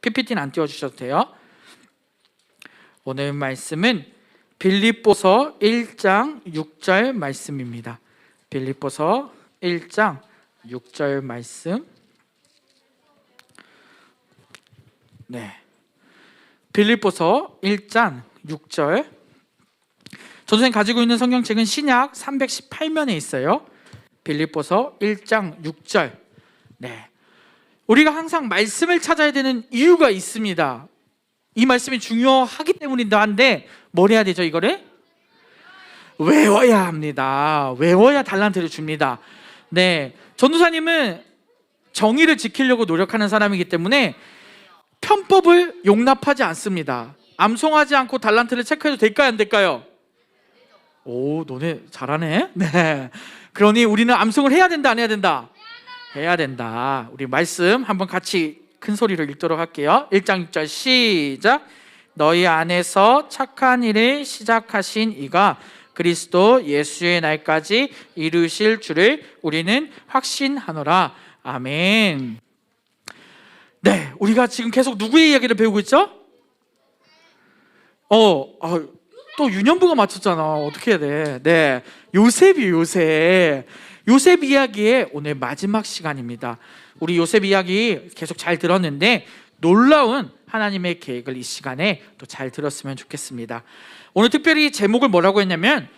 PPT는 안 띄워주셔도 돼요. 오늘 말씀은 빌립보서 1장 6절 말씀입니다. 빌립보서 1장 6절 말씀. 네, 빌립보서 1장 6절. 전선생님 가지고 있는 성경책은 신약 318면에 있어요. 빌립보서 1장 6절. 네, 우리가 항상 말씀을 찾아야 되는 이유가 있습니다. 이 말씀이 중요하기 때문인데 한데 뭘 해야 되죠? 이거를 외워야 합니다. 외워야 달란트를 줍니다. 네, 전도사님은 정의를 지키려고 노력하는 사람이기 때문에 편법을 용납하지 않습니다. 암송하지 않고 달란트를 체크해도 될까요? 안 될까요? 오, 너네 잘하네. 네, 그러니 우리는 암송을 해야 된다, 안 해야 된다? 해야 된다. 우리 말씀 한번 같이 큰 소리로 읽도록 할게요. 1장 6절 시작. 너희 안에서 착한 일을 시작하신 이가 그리스도 예수의 날까지 이루실 줄을 우리는 확신하노라. 아멘. 네, 우리가 지금 계속 누구의 이야기를 배우고 있죠? 또 윤현부가 맞췄잖아. 어떻게 해야 돼? 네, 요셉이에요. 요셉 이야기의 오늘 마지막 시간입니다. 우리 요셉 이야기 계속 잘 들었는데 놀라운 하나님의 계획을 이 시간에 또 잘 들었으면 좋겠습니다. 오늘 특별히 제목을 뭐라고 했냐면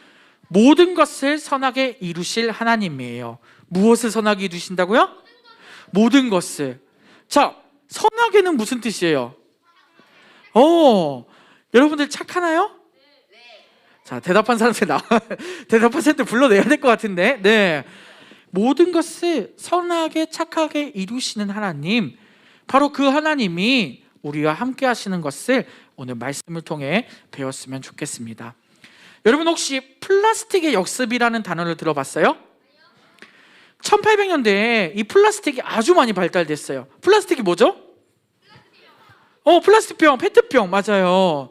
모든 것을 선하게 이루실 하나님이에요. 무엇을 선하게 이루신다고요? 모든 것을. 자, 선하게는 무슨 뜻이에요? 여러분들 착하나요? 자, 대답한 사람들 불러내야 될 것 같은데. 네, 모든 것을 선하게 착하게 이루시는 하나님, 바로 그 하나님이 우리와 함께 하시는 것을 오늘 말씀을 통해 배웠으면 좋겠습니다. 여러분 혹시 플라스틱의 역습이라는 단어를 들어봤어요? 1800년대에 이 플라스틱이 아주 많이 발달됐어요. 플라스틱이 뭐죠? 플라스틱병, 페트병. 맞아요.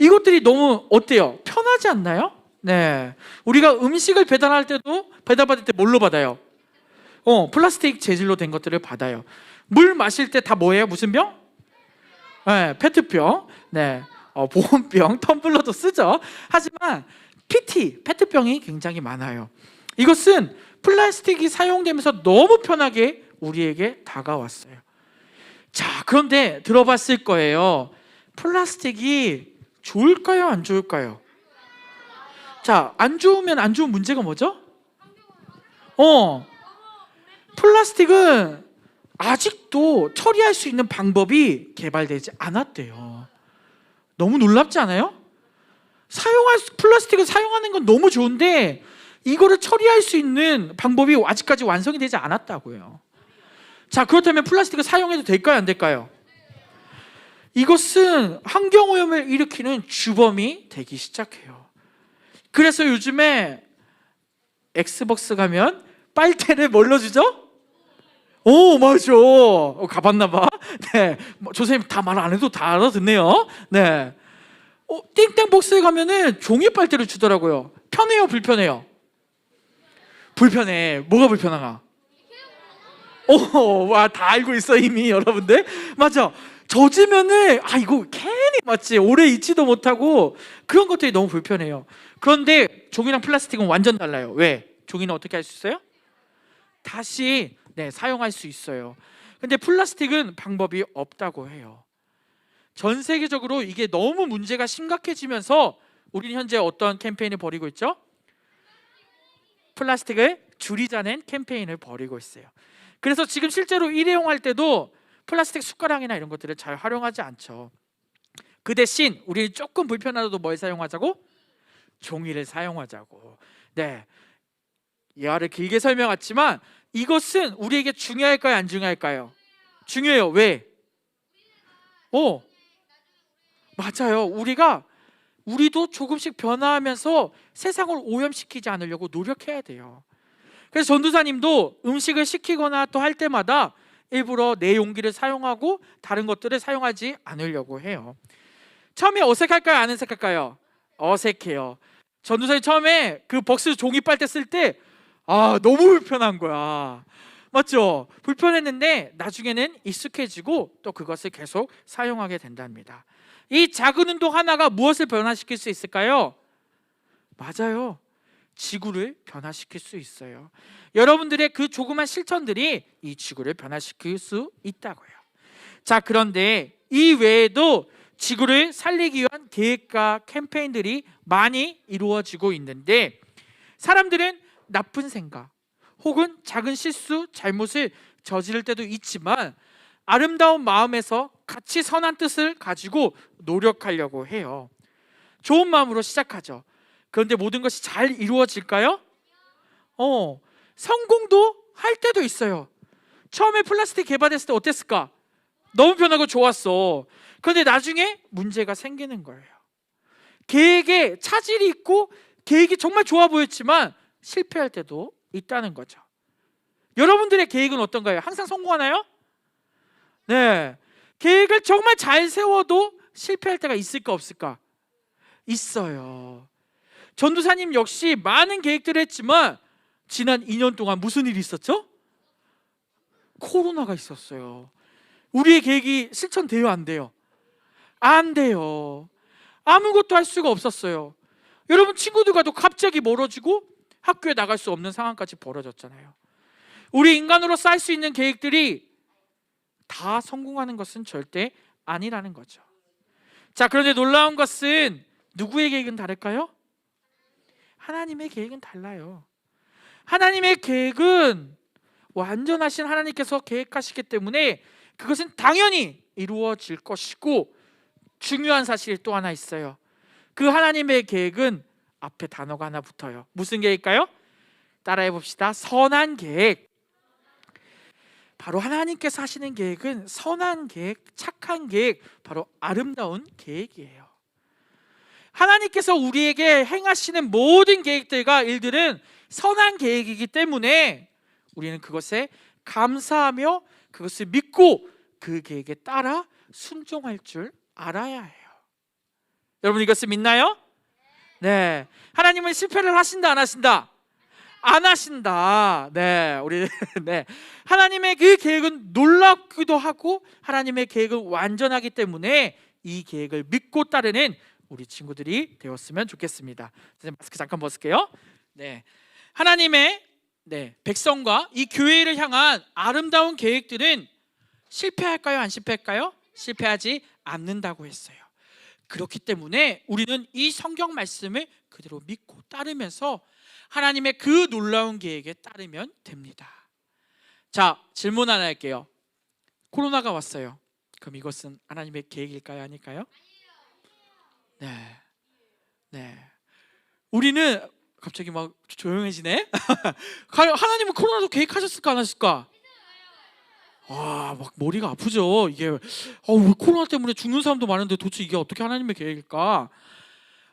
이것들이 너무 어때요? 편하지 않나요? 네, 우리가 음식을 배달할 때도 배달받을 때 뭘로 받아요? 플라스틱 재질로 된 것들을 받아요. 물 마실 때 다 뭐예요? 무슨 병? 네, 페트병. 네, 보온병, 텀블러도 쓰죠. 하지만 페트병이 굉장히 많아요. 이것은 플라스틱이 사용되면서 너무 편하게 우리에게 다가왔어요. 자, 그런데 들어봤을 거예요. 플라스틱이 좋을까요? 안 좋을까요? 자, 안 좋은 문제가 뭐죠? 플라스틱은 아직도 처리할 수 있는 방법이 개발되지 않았대요. 너무 놀랍지 않아요? 플라스틱을 사용하는 건 너무 좋은데 이거를 처리할 수 있는 방법이 아직까지 완성이 되지 않았다고요. 자, 그렇다면 플라스틱을 사용해도 될까요? 안 될까요? 이것은 환경오염을 일으키는 주범이 되기 시작해요. 그래서 요즘에 엑스박스 가면 빨대를 뭘로 주죠? 맞아. 가봤나 봐. 네, 조선생님 다 말 안 해도 다 알아듣네요. 네, 띵땡박스에 가면은 종이 빨대를 주더라고요. 편해요, 불편해요? 불편해. 뭐가 불편한가? 와, 다 알고 있어 이미 여러분들. 맞아. 젖으면은 이거 괜히 맞지, 오래 잊지도 못하고 그런 것들이 너무 불편해요. 그런데 종이랑 플라스틱은 완전 달라요. 왜? 종이는 어떻게 할 수 있어요? 다시 사용할 수 있어요. 근데 플라스틱은 방법이 없다고 해요. 전 세계적으로 이게 너무 문제가 심각해지면서 우리는 현재 어떤 캠페인을 벌이고 있죠? 플라스틱을 줄이자는 캠페인을 벌이고 있어요. 그래서 지금 실제로 일회용할 때도 플라스틱 숟가락이나 이런 것들을 잘 활용하지 않죠. 그 대신 우리는 조금 불편하더라도 뭘 사용하자고? 종이를 사용하자고. 네, 예화를 길게 설명했지만 이것은 우리에게 중요할까요? 안 중요할까요? 중요해요. 왜? 맞아요. 우리도 조금씩 변화하면서 세상을 오염시키지 않으려고 노력해야 돼요. 그래서 전도사님도 음식을 시키거나 또 할 때마다 일부러 내 용기를 사용하고 다른 것들을 사용하지 않으려고 해요. 처음에 어색할까요? 안 어색할까요? 어색해요. 전도사님 처음에 그 벅스 종이 빨대 쓸 때 너무 불편한 거야. 맞죠? 불편했는데 나중에는 익숙해지고 또 그것을 계속 사용하게 된답니다. 이 작은 운동 하나가 무엇을 변화시킬 수 있을까요? 맞아요. 지구를 변화시킬 수 있어요. 여러분들의 그 조그만 실천들이 이 지구를 변화시킬 수 있다고요. 자, 그런데 이 외에도 지구를 살리기 위한 계획과 캠페인들이 많이 이루어지고 있는데, 사람들은 나쁜 생각 혹은 작은 실수, 잘못을 저지를 때도 있지만 아름다운 마음에서 같이 선한 뜻을 가지고 노력하려고 해요. 좋은 마음으로 시작하죠. 그런데 모든 것이 잘 이루어질까요? 성공도 할 때도 있어요. 처음에 플라스틱 개발했을 때 어땠을까? 너무 편하고 좋았어. 그런데 나중에 문제가 생기는 거예요. 계획에 차질이 있고 계획이 정말 좋아 보였지만 실패할 때도 있다는 거죠. 여러분들의 계획은 어떤가요? 항상 성공하나요? 네. 계획을 정말 잘 세워도 실패할 때가 있을까 없을까? 있어요. 전도사님 역시 많은 계획들을 했지만 지난 2년 동안 무슨 일이 있었죠? 코로나가 있었어요. 우리의 계획이 실천돼요, 안 돼요? 안 돼요. 아무것도 할 수가 없었어요. 여러분, 친구들과도 갑자기 멀어지고 학교에 나갈 수 없는 상황까지 벌어졌잖아요. 우리 인간으로서 할 수 있는 계획들이 다 성공하는 것은 절대 아니라는 거죠. 자, 그런데 놀라운 것은 누구의 계획은 다를까요? 하나님의 계획은 달라요. 하나님의 계획은 완전하신 하나님께서 계획하시기 때문에 그것은 당연히 이루어질 것이고, 중요한 사실이 또 하나 있어요. 그 하나님의 계획은 앞에 단어가 하나 붙어요. 무슨 계획일까요? 따라해 봅시다. 선한 계획. 바로 하나님께서 하시는 계획은 선한 계획, 착한 계획, 바로 아름다운 계획이에요. 하나님께서 우리에게 행하시는 모든 계획들과 일들은 선한 계획이기 때문에 우리는 그것에 감사하며 그것을 믿고 그 계획에 따라 순종할 줄 알아야 해요. 여러분, 이것을 믿나요? 네. 하나님은 실패를 하신다, 안 하신다? 안 하신다. 네, 우리 네. 하나님의 그 계획은 놀랍기도 하고 하나님의 계획은 완전하기 때문에 이 계획을 믿고 따르는 우리 친구들이 되었으면 좋겠습니다. 마스크 잠깐 벗을게요. 네. 하나님의 백성과 이 교회를 향한 아름다운 계획들은 실패할까요? 안 실패할까요? 실패하지 않는다고 했어요. 그렇기 때문에 우리는 이 성경 말씀을 그대로 믿고 따르면서 하나님의 그 놀라운 계획에 따르면 됩니다. 자, 질문 하나 할게요. 코로나가 왔어요. 그럼 이것은 하나님의 계획일까요? 아닐까요? 네. 우리는 갑자기 막 조용해지네. 하나님은 코로나도 계획하셨을까 안 하셨을까? 막 머리가 아프죠. 이게 왜 코로나 때문에 죽는 사람도 많은데 도대체 이게 어떻게 하나님의 계획일까?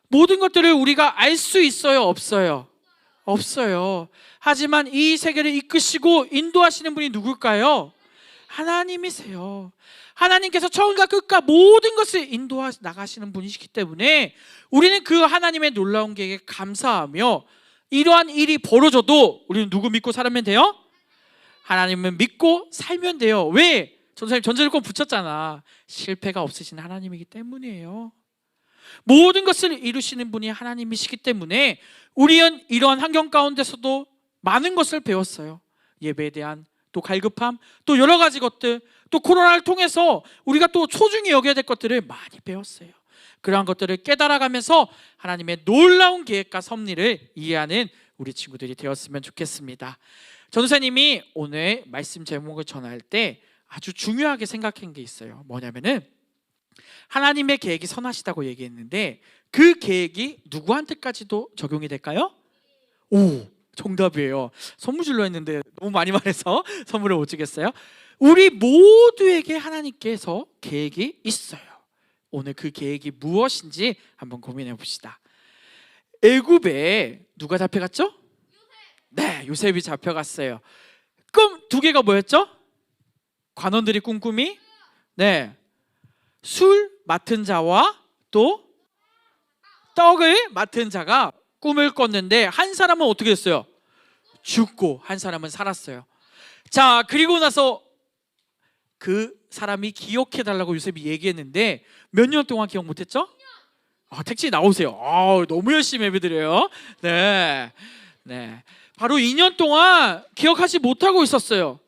모든 것들을 우리가 알 수 있어요, 없어요? 없어요. 하지만 이 세계를 이끄시고 인도하시는 분이 누굴까요? 하나님이세요. 하나님께서 처음과 끝과 모든 것을 인도하 나가시는 분이시기 때문에 우리는 그 하나님의 놀라운 계획에 감사하며 이러한 일이 벌어져도 우리는 누구 믿고 살면 돼요? 하나님을 믿고 살면 돼요. 왜? 전사님 전제조건 붙였잖아. 실패가 없으신 하나님이기 때문이에요. 모든 것을 이루시는 분이 하나님이시기 때문에 우리는 이러한 환경 가운데서도 많은 것을 배웠어요. 예배에 대한 또 갈급함, 또 여러 가지 것들, 또 코로나를 통해서 우리가 또 소중히 여겨야 될 것들을 많이 배웠어요. 그러한 것들을 깨달아가면서 하나님의 놀라운 계획과 섭리를 이해하는 우리 친구들이 되었으면 좋겠습니다. 전도사님이 오늘 말씀 제목을 전할 때 아주 중요하게 생각한 게 있어요. 뭐냐면은 하나님의 계획이 선하시다고 얘기했는데 그 계획이 누구한테까지도 적용이 될까요? 오, 정답이에요. 선물 줄로 했는데 너무 많이 말해서 선물을 못 주겠어요. 우리 모두에게 하나님께서 계획이 있어요. 오늘 그 계획이 무엇인지 한번 고민해 봅시다. 애굽에 누가 잡혀갔죠? 네, 요셉이 잡혀갔어요. 꿈 두 개가 뭐였죠? 관원들이 꾼 꿈이 술 맡은 자와 또 떡을 맡은 자가 꿈을 꿨는데 한 사람은 어떻게 됐어요? 죽고 한 사람은 살았어요. 자, 그리고 나서 그 사람이 기억해달라고 요셉이 얘기했는데 몇 년 동안 기억 못했죠? 택시 나오세요. 너무 열심히 예배드려요. 네, 네. 바로 2년 동안 기억하지 못하고 있었어요.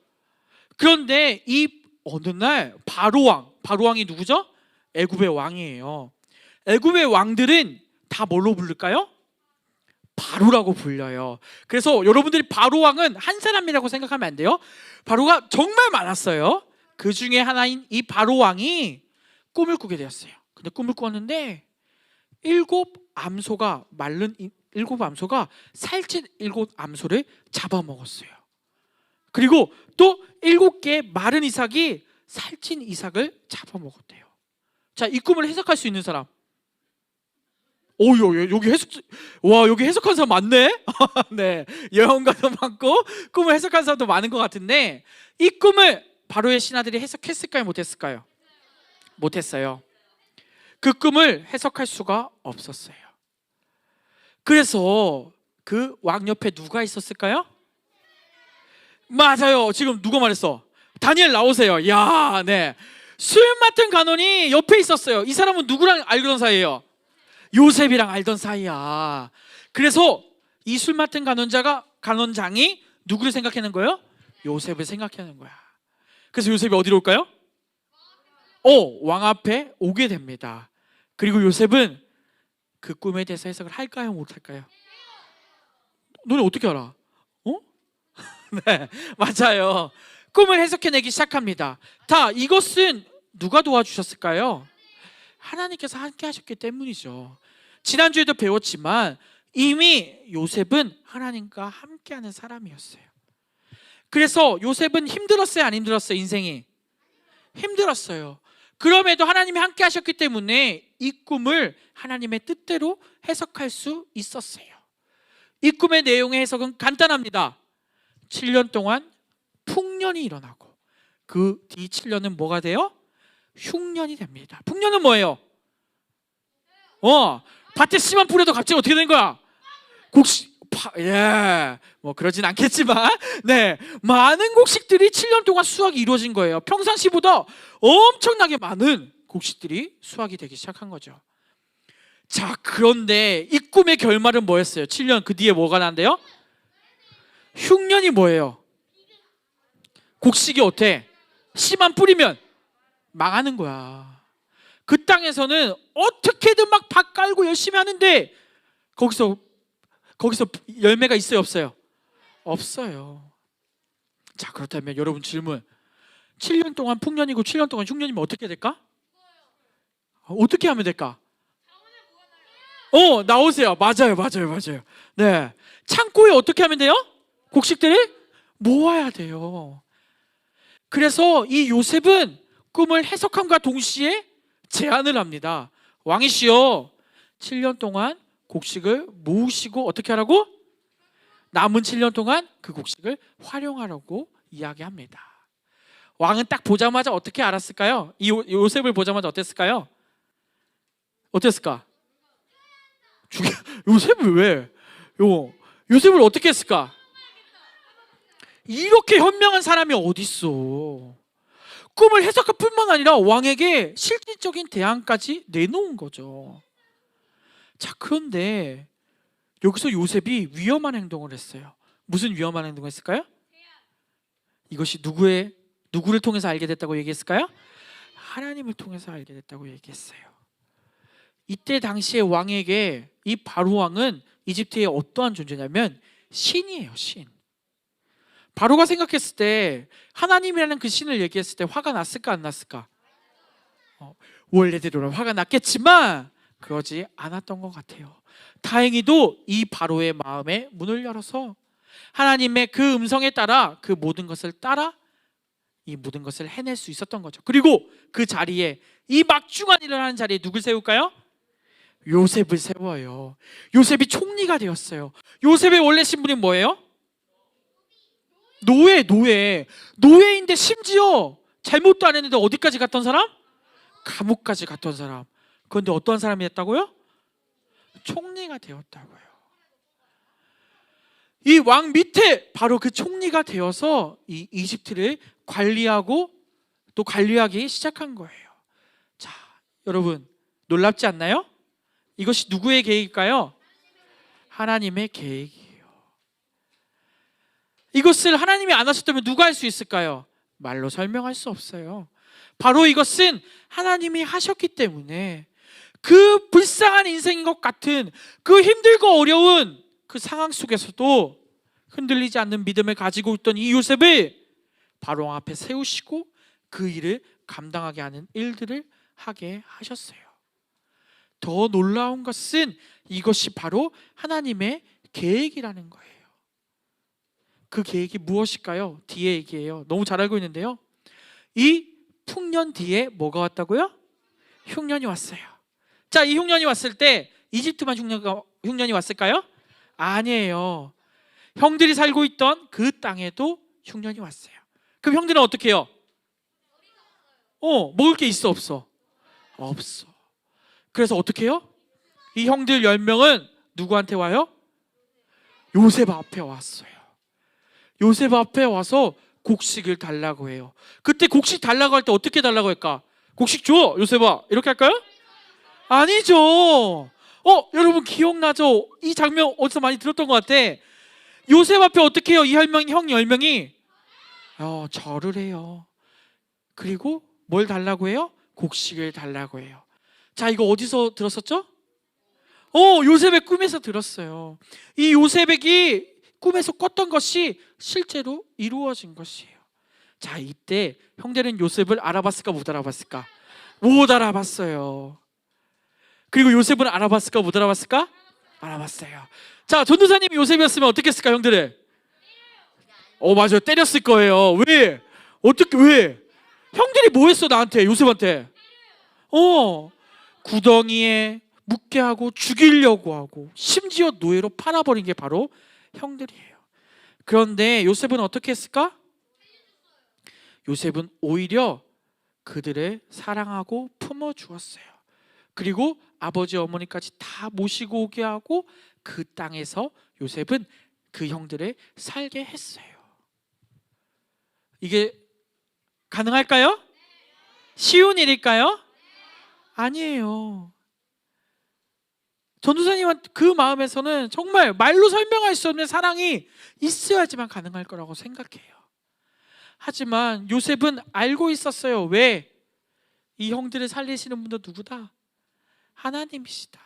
그런데 이 어느 날 바로왕이 누구죠? 애굽의 왕이에요. 애굽의 왕들은 다 뭘로 부를까요? 바로라고 불려요. 그래서 여러분들이 바로왕은 한 사람이라고 생각하면 안 돼요. 바로가 정말 많았어요. 그 중에 하나인 이 바로왕이 꿈을 꾸게 되었어요. 근데 꿈을 꿨는데 일곱 암소가 살찐 일곱 암소를 잡아먹었어요. 그리고 또 7개의 마른 이삭이 살찐 이삭을 잡아먹었대요. 자, 이 꿈을 해석할 수 있는 사람. 여기 해석한 사람 많네. 네, 예언가도 많고 꿈을 해석한 사람도 많은 것 같은데 이 꿈을 바로의 신하들이 해석했을까요? 못했을까요? 못했어요. 그 꿈을 해석할 수가 없었어요. 그래서 그 왕 옆에 누가 있었을까요? 맞아요. 지금 누가 말했어? 다니엘 나오세요. 야, 네. 술 맡은 간원이 옆에 있었어요. 이 사람은 누구랑 알던 사이예요? 요셉이랑 알던 사이야. 그래서 이 술 맡은 간원장이 누구를 생각하는 거예요? 요셉을 생각하는 거야. 그래서 요셉이 어디로 올까요? 왕 앞에 오게 됩니다. 그리고 요셉은 그 꿈에 대해서 해석을 할까요? 못할까요? 너네 어떻게 알아? 네, 맞아요. 꿈을 해석해내기 시작합니다. 이것은 누가 도와주셨을까요? 하나님께서 함께 하셨기 때문이죠. 지난주에도 배웠지만 이미 요셉은 하나님과 함께하는 사람이었어요. 그래서 요셉은 힘들었어요? 안 힘들었어요? 인생이 힘들었어요. 그럼에도 하나님이 함께 하셨기 때문에 이 꿈을 하나님의 뜻대로 해석할 수 있었어요. 이 꿈의 내용의 해석은 간단합니다. 7년 동안 풍년이 일어나고 그 뒤 7년은 뭐가 돼요? 흉년이 됩니다. 풍년은 뭐예요? 밭에 씨만 뿌려도 갑자기 어떻게 되는 거야? 뭐 그러진 않겠지만 네, 많은 곡식들이 7년 동안 수확이 이루어진 거예요. 평상시보다 엄청나게 많은 곡식들이 수확이 되기 시작한 거죠. 자, 그런데 이 꿈의 결말은 뭐였어요? 7년 그 뒤에 뭐가 난대요? 흉년이 뭐예요? 곡식이 어때? 씨만 뿌리면 망하는 거야. 그 땅에서는 어떻게든 막 밭 깔고 열심히 하는데 거기서 열매가 있어요, 없어요? 없어요. 자, 그렇다면 여러분 질문. 7년 동안 풍년이고 7년 동안 흉년이면 어떻게 될까? 어떻게 하면 될까? 나오세요. 맞아요. 네, 창고에 어떻게 하면 돼요? 곡식들을 모아야 돼요. 그래서 이 요셉은 꿈을 해석함과 동시에 제안을 합니다. 왕이시여, 7년 동안 곡식을 모으시고 어떻게 하라고? 남은 7년 동안 그 곡식을 활용하라고 이야기합니다. 왕은 딱 보자마자 어떻게 알았을까요? 이 요셉을 보자마자 어땠을까요? 어땠을까? 요셉을 왜? 요셉을 어떻게 했을까? 이렇게 현명한 사람이 어딨어. 꿈을 해석할 뿐만 아니라 왕에게 실질적인 대안까지 내놓은 거죠. 자, 그런데 여기서 요셉이 위험한 행동을 했어요. 무슨 위험한 행동을 했을까요? 이것이 누구를 통해서 알게 됐다고 얘기했을까요? 하나님을 통해서 알게 됐다고 얘기했어요. 이때 당시에 왕에게 이 바로 왕은 이집트의 어떠한 존재냐면 신이에요, 신. 바로가 생각했을 때 하나님이라는 그 신을 얘기했을 때 화가 났을까 안 났을까? 원래대로는 화가 났겠지만 그러지 않았던 것 같아요. 다행히도 이 바로의 마음에 문을 열어서 하나님의 그 음성에 따라 이 모든 것을 해낼 수 있었던 거죠. 그리고 그 자리에 이 막중한 일을 하는 자리에 누굴 세울까요? 요셉을 세워요. 요셉이 총리가 되었어요. 요셉의 원래 신분이 뭐예요? 노예인데 심지어 잘못도 안 했는데 어디까지 갔던 사람? 감옥까지 갔던 사람. 그런데 어떠한 사람이 됐다고요? 총리가 되었다고요. 이 왕 밑에 바로 그 총리가 되어서 이 이집트를 관리하고 또 관리하기 시작한 거예요. 자, 여러분 놀랍지 않나요? 이것이 누구의 계획일까요? 하나님의 계획이에요. 이것을 하나님이 안 하셨다면 누가 할 수 있을까요? 말로 설명할 수 없어요. 바로 이것은 하나님이 하셨기 때문에 그 불쌍한 인생인 것 같은 그 힘들고 어려운 그 상황 속에서도 흔들리지 않는 믿음을 가지고 있던 이 요셉을 바로 앞에 세우시고 그 일을 감당하게 하는 일들을 하게 하셨어요. 더 놀라운 것은 이것이 바로 하나님의 계획이라는 거예요. 그 계획이 무엇일까요? 뒤에 얘기해요. 너무 잘 알고 있는데요. 이 풍년 뒤에 뭐가 왔다고요? 흉년이 왔어요. 자, 이 흉년이 왔을 때 이집트만 흉년이 왔을까요? 아니에요. 형들이 살고 있던 그 땅에도 흉년이 왔어요. 그럼 형들은 어떻게 해요? 먹을 게 있어 없어? 없어. 그래서 어떻게 해요? 이 형들 10명은 누구한테 와요? 요셉 앞에 왔어요. 요셉 앞에 와서 곡식을 달라고 해요. 그때 곡식 달라고 할 때 어떻게 달라고 할까? 곡식 줘, 요셉아, 이렇게 할까요? 아니죠. 여러분 기억나죠? 이 장면 어디서 많이 들었던 것 같아. 요셉 앞에 어떻게 해요? 이 형 10명이 절을 해요. 그리고 뭘 달라고 해요? 곡식을 달라고 해요. 자, 이거 어디서 들었었죠? 요셉의 꿈에서 들었어요. 이 요셉에게 꿈에서 꿨던 것이 실제로 이루어진 것이에요. 자, 이때 형제는 요셉을 알아봤을까 못 알아봤을까? 못 알아봤어요. 그리고 요셉은 알아봤을까 못 알아봤을까? 알아봤어요. 자, 전도사님이 요셉이었으면 어떻게 했을까, 형들을? 맞아요. 때렸을 거예요. 왜? 왜? 형들이 뭐 했어, 나한테, 요셉한테? 구덩이에 묻게 하고 죽이려고 하고 심지어 노예로 팔아버린 게 바로 형들이에요. 그런데 요셉은 어떻게 했을까? 요셉은 오히려 그들을 사랑하고 품어주었어요. 그리고 아버지 어머니까지 다 모시고 오게 하고 그 땅에서 요셉은 그 형들을 살게 했어요. 이게 가능할까요? 쉬운 일일까요? 아니에요. 전도사님은 그 마음에서는 정말 말로 설명할 수 없는 사랑이 있어야지만 가능할 거라고 생각해요. 하지만 요셉은 알고 있었어요. 왜? 이 형들을 살리시는 분도 누구다? 하나님이시다.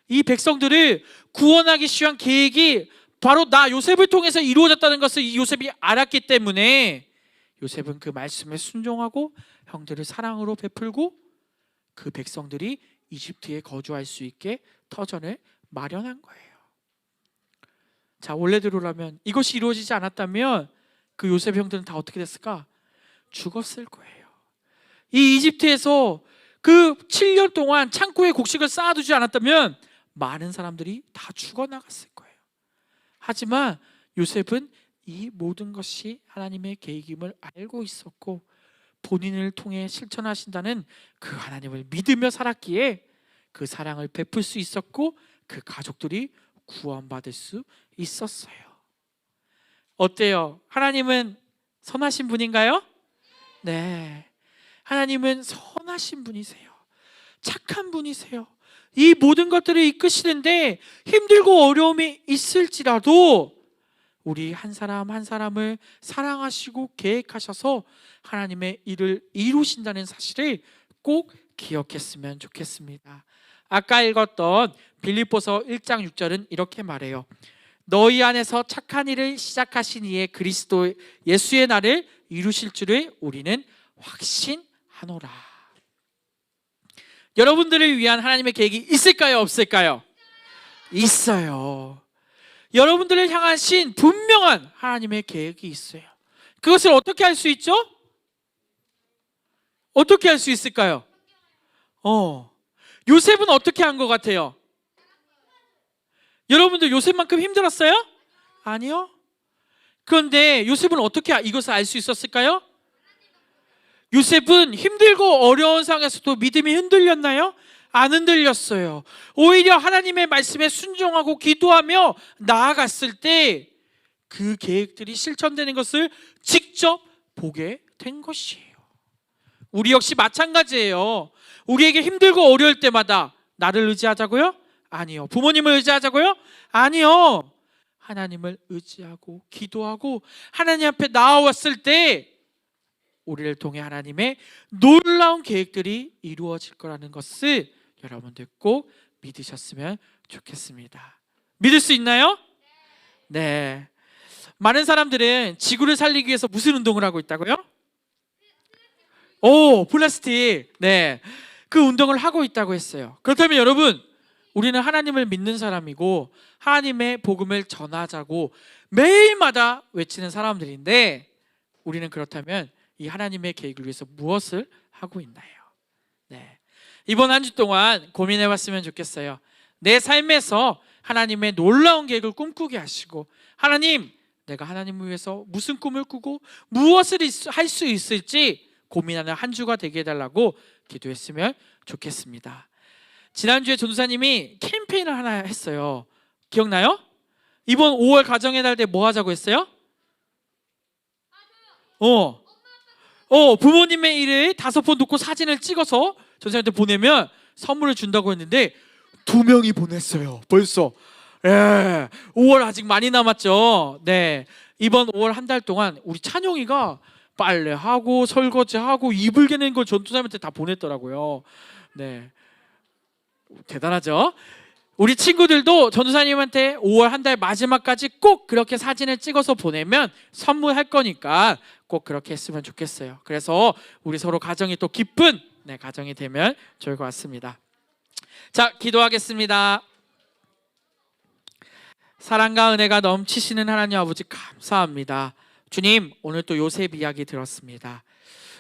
이 백성들을 구원하기 위한 계획이 바로 나 요셉을 통해서 이루어졌다는 것을 이 요셉이 알았기 때문에 요셉은 그 말씀에 순종하고 형들을 사랑으로 베풀고 그 백성들이 이집트에 거주할 수 있게 터전을 마련한 거예요. 자, 원래대로라면 이것이 이루어지지 않았다면 그 요셉 형들은 다 어떻게 됐을까? 죽었을 거예요. 이 이집트에서 그 7년 동안 창고에 곡식을 쌓아두지 않았다면 많은 사람들이 다 죽어나갔을 거예요. 하지만 요셉은 이 모든 것이 하나님의 계획임을 알고 있었고 본인을 통해 실천하신다는 그 하나님을 믿으며 살았기에 그 사랑을 베풀 수 있었고 그 가족들이 구원받을 수 있었어요. 어때요? 하나님은 선하신 분인가요? 네, 하나님은 선하신 분이세요. 착한 분이세요. 이 모든 것들을 이끄시는데 힘들고 어려움이 있을지라도 우리 한 사람 한 사람을 사랑하시고 계획하셔서 하나님의 일을 이루신다는 사실을 꼭 기억했으면 좋겠습니다. 아까 읽었던 빌립보서 1장 6절은 이렇게 말해요. 너희 안에서 착한 일을 시작하신 이의 그리스도 예수의 날을 이루실 줄을 우리는 확신하노라. 여러분들을 위한 하나님의 계획이 있을까요? 없을까요? 있어요. 여러분들을 향하신 분명한 하나님의 계획이 있어요. 그것을 어떻게 할 수 있죠? 어떻게 할 수 있을까요? 요셉은 어떻게 한 것 같아요? 여러분들 요셉만큼 힘들었어요? 아니요. 그런데 요셉은 어떻게 이것을 알 수 있었을까요? 요셉은 힘들고 어려운 상황에서도 믿음이 흔들렸나요? 안 흔들렸어요. 오히려 하나님의 말씀에 순종하고 기도하며 나아갔을 때 그 계획들이 실천되는 것을 직접 보게 된 것이에요. 우리 역시 마찬가지예요. 우리에게 힘들고 어려울 때마다 나를 의지하자고요? 아니요. 부모님을 의지하자고요? 아니요. 하나님을 의지하고 기도하고 하나님 앞에 나아왔을 때 우리를 통해 하나님의 놀라운 계획들이 이루어질 거라는 것을 여러분들 꼭 믿으셨으면 좋겠습니다. 믿을 수 있나요? 네. 많은 사람들은 지구를 살리기 위해서 무슨 운동을 하고 있다고요? 플라스틱. 네. 그 운동을 하고 있다고 했어요. 그렇다면 여러분, 우리는 하나님을 믿는 사람이고 하나님의 복음을 전하자고 매일마다 외치는 사람들인데, 우리는 그렇다면 이 하나님의 계획을 위해서 무엇을 하고 있나요? 네. 이번 한 주 동안 고민해 봤으면 좋겠어요. 내 삶에서 하나님의 놀라운 계획을 꿈꾸게 하시고, 하나님, 내가 하나님을 위해서 무슨 꿈을 꾸고 무엇을 할 수 있을지 고민하는 한 주가 되게 해달라고 기도했으면 좋겠습니다. 지난주에 전도사님이 캠페인을 하나 했어요. 기억나요? 이번 5월 가정의 달 때 뭐 하자고 했어요? 부모님의 일을 5번 놓고 사진을 찍어서 전도사님한테 보내면 선물을 준다고 했는데 2명이 보냈어요. 벌써. 5월 아직 많이 남았죠. 네. 이번 5월 한 달 동안 우리 찬용이가 빨래하고 설거지하고 이불 개는 걸 전도사님한테 다 보냈더라고요. 네. 대단하죠? 우리 친구들도 전도사님한테 5월 한 달 마지막까지 꼭 그렇게 사진을 찍어서 보내면 선물할 거니까 꼭 그렇게 했으면 좋겠어요. 그래서 우리 서로 가정이 또 기쁜 가정이 되면 좋을 것 같습니다. 자, 기도하겠습니다. 사랑과 은혜가 넘치시는 하나님 아버지, 감사합니다. 주님, 오늘 또 요셉 이야기 들었습니다.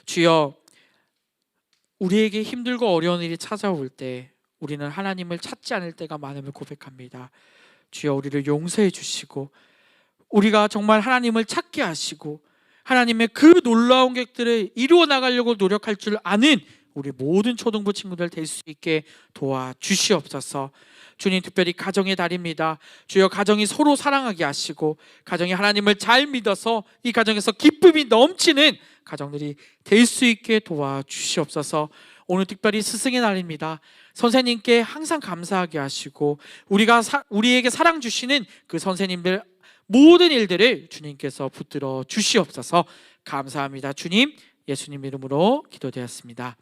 주여, 우리에게 힘들고 어려운 일이 찾아올 때 우리는 하나님을 찾지 않을 때가 많음을 고백합니다. 주여, 우리를 용서해 주시고 우리가 정말 하나님을 찾게 하시고 하나님의 그 놀라운 계획들을 이루어 나가려고 노력할 줄 아는 우리 모든 초등부 친구들 될 수 있게 도와주시옵소서. 주님, 특별히 가정의 달입니다. 주여, 가정이 서로 사랑하게 하시고 가정이 하나님을 잘 믿어서 이 가정에서 기쁨이 넘치는 가정들이 될 수 있게 도와주시옵소서. 오늘 특별히 스승의 날입니다. 선생님께 항상 감사하게 하시고 우리에게 사랑 주시는 그 선생님들 모든 일들을 주님께서 붙들어 주시옵소서. 감사합니다. 주님, 예수님 이름으로 기도되었습니다.